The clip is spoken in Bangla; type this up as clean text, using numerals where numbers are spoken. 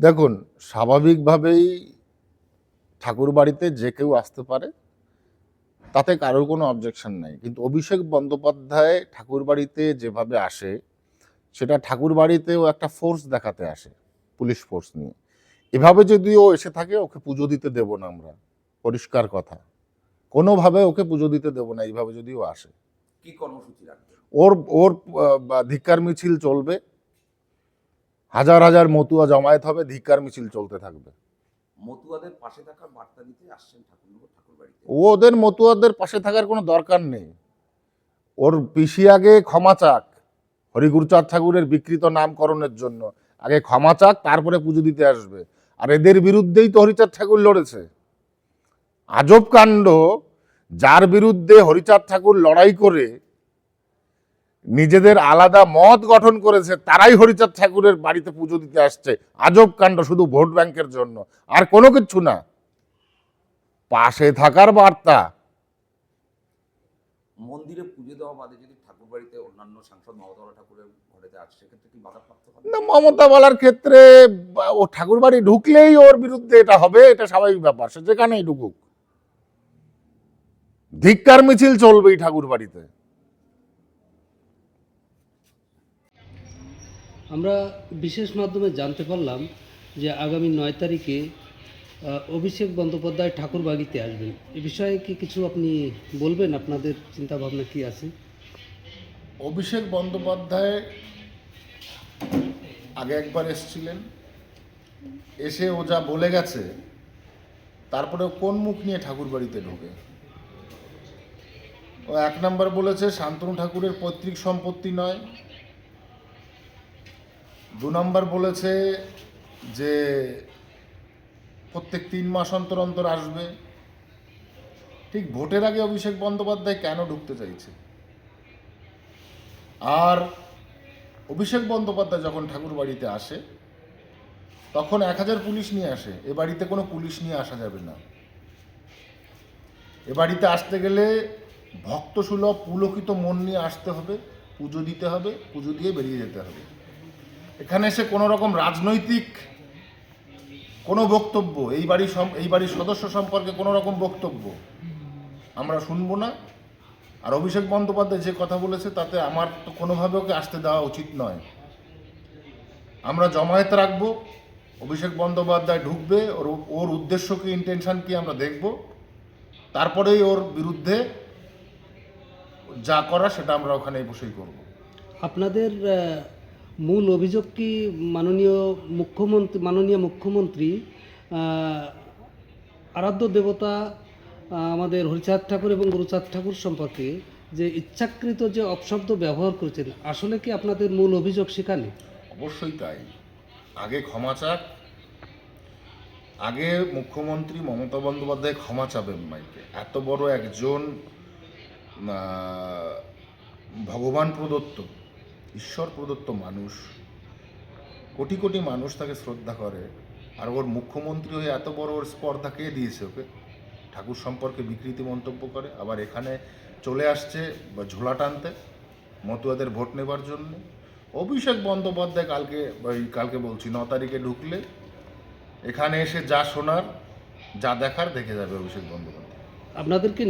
দেখুন, স্বাভাবিকভাবেই ঠাকুর বাড়িতে যে কেউ আসতে পারে, তাতে কারোর কোনো অবজেকশন নাই। কিন্তু অভিষেক বন্দ্যোপাধ্যায় ঠাকুর বাড়িতে যেভাবে আসে, সেটা ঠাকুর বাড়িতেও একটা ফোর্স দেখাতে আসে, পুলিশ ফোর্স নিয়ে। এভাবে যদি ও এসে থাকে, ওকে পুজো দিতে দেব না আমরা, পরিষ্কার কথা। কোনোভাবে ওকে পুজো দিতে দেব না এইভাবে যদি ও আসে। কি কর্মসূচি রাখবে? ওর ওর ধিক্কার মিছিল চলবে, হাজার হাজার মতুয়া জমায়েত হবে, ধিক্কার মিছিল চলতে থাকবে। মতুয়াদের পাশে থাকার বার্তা দিতে আসছেন ঠাকুর বাড়িতে। ওদের মতুয়াদের পাশে থাকার কোনো দরকার নেই। ওর পিসি আগে ক্ষমা চাক, হরিগুরচাঁদ ঠাকুরের বিকৃত নামকরণের জন্য আগে ক্ষমা চাক, তারপরে পুজো দিতে আসবে। আর এদের বিরুদ্ধেই তো হরিচাঁদ ঠাকুর লড়েছে। আজব কাণ্ড, যার বিরুদ্ধে হরিচাঁদ ঠাকুর লড়াই করে নিজেদের আলাদা মত গঠন করেছে, তারাই হরিচাঁদ ঠাকুরের বাড়িতে পুজো দিতে আসছে। আজব কাণ্ড, শুধু ভোট ব্যাংকের জন্য, আর কোনো কিছু না। পাশে থাকার বার্তা। মন্দিরে পুজো দেওয়া বাদে যদি ঠাকুর বাড়িতে অন্যান্য সাংসদ মমতা ঠাকুরের ঘরেতে আসে, সেক্ষেত্রে কি বাধাপ্রাপ্ত হবে? না, মমতা বলার ক্ষেত্রে ও ঠাকুর বাড়ি ঢুকলেই ওর বিরুদ্ধে এটা হবে, এটা স্বাভাবিক ব্যাপার। সে যেখানেই ঢুকুক, ধিক্কার মিছিল চলবেই ঠাকুর বাড়িতে। আমরা বিশেষ মাধ্যমে জানতে পারলাম যে আগামী 9 তারিখে অভিষেক বন্দ্যোপাধ্যায় ঠাকুর বাড়িতে আসবেন। এ বিষয়ে কি কিছু আপনি বলবেন? আপনাদের চিন্তা ভাবনা কি আছে? অভিষেক বন্দ্যোপাধ্যায় আগে একবার এসেছিলেন, এসে ও যা বলে গেছে, তারপরে কোন মুখ নিয়ে ঠাকুর বাড়িতে ঢোকে? ও এক নম্বর বলেছে শান্তনু ঠাকুরের পৈতৃক সম্পত্তি নয়। 2 নম্বর বলেছে যে প্রত্যেক 3 মাস অন্তর অন্তর আসবে। ঠিক ভোটের আগে অভিষেক বন্দ্যোপাধ্যায় কেন ঢুকতে চাইছে? আর অভিষেক বন্দ্যোপাধ্যায় যখন ঠাকুর বাড়িতে আসে, তখন 1000 পুলিশ নিয়ে আসে। এ বাড়িতে কোনো পুলিশ নিয়ে আসা যাবে না। এ বাড়িতে আসতে গেলে ভক্তসুলভ পুলকিত মন নিয়ে আসতে হবে, পুজো দিতে হবে, পুজো দিয়ে বেরিয়ে যেতে হবে। এখানে এসে কোনো রকম রাজনৈতিক কোনো বক্তব্য, এই বাড়ির সদস্য সম্পর্কে কোনো রকম বক্তব্য আমরা শুনবো না। আর অভিষেক বন্দ্যোপাধ্যায় যে কথা বলেছে, তাতে আমার তো কোনোভাবে ওকে আসতে দেওয়া উচিত নয়। আমরা জমায়েত রাখবো, অভিষেক বন্দ্যোপাধ্যায় ঢুকবে, ওর উদ্দেশ্য কি, ইন্টেনশন কি আমরা দেখব, তারপরেই ওর বিরুদ্ধে যা করা সেটা আমরা ওখানে বসেই করব। আপনাদের মূল অভিযোগ কি মাননীয় মুখ্যমন্ত্রী আরাধ্য দেবতা আমাদের হরিচাঁদ ঠাকুর এবং গুরুচাঁদ ঠাকুর সম্পর্কে যে ইচ্ছাকৃত যে অপশব্দ ব্যবহার করেছেন, আসলে কি আপনাদের মূল অভিযোগ সেখানে? অবশ্যই তাই। আগে ক্ষমা চাক, আগে মুখ্যমন্ত্রী মমতা বন্দ্যোপাধ্যায় ক্ষমা চাবেন মাইকে। এত বড় একজন ভগবান প্রদত্ত, ঈশ্বর প্রদত্ত মানুষ, কোটি কোটি মানুষ তাকে শ্রদ্ধা করে, আর ওর মুখ্যমন্ত্রী হয়ে এত বড় ওর স্পর্ধা কে দিয়েছে ওকে? ঠাকুর সম্পর্কে বিকৃতি মন্তব্য করে, আবার এখানে চলে আসছে ঝোলা টানতে মতুয়াদের ভোট নেবার জন্য। অভিষেক বন্দ্যোপাধ্যায় কালকে বলছি 9 তারিখে ঢুকলে এখানে এসে যা শোনার, যা দেখার দেখে যাবে অভিষেক বন্দ্যোপাধ্যায়। আপনাদেরকে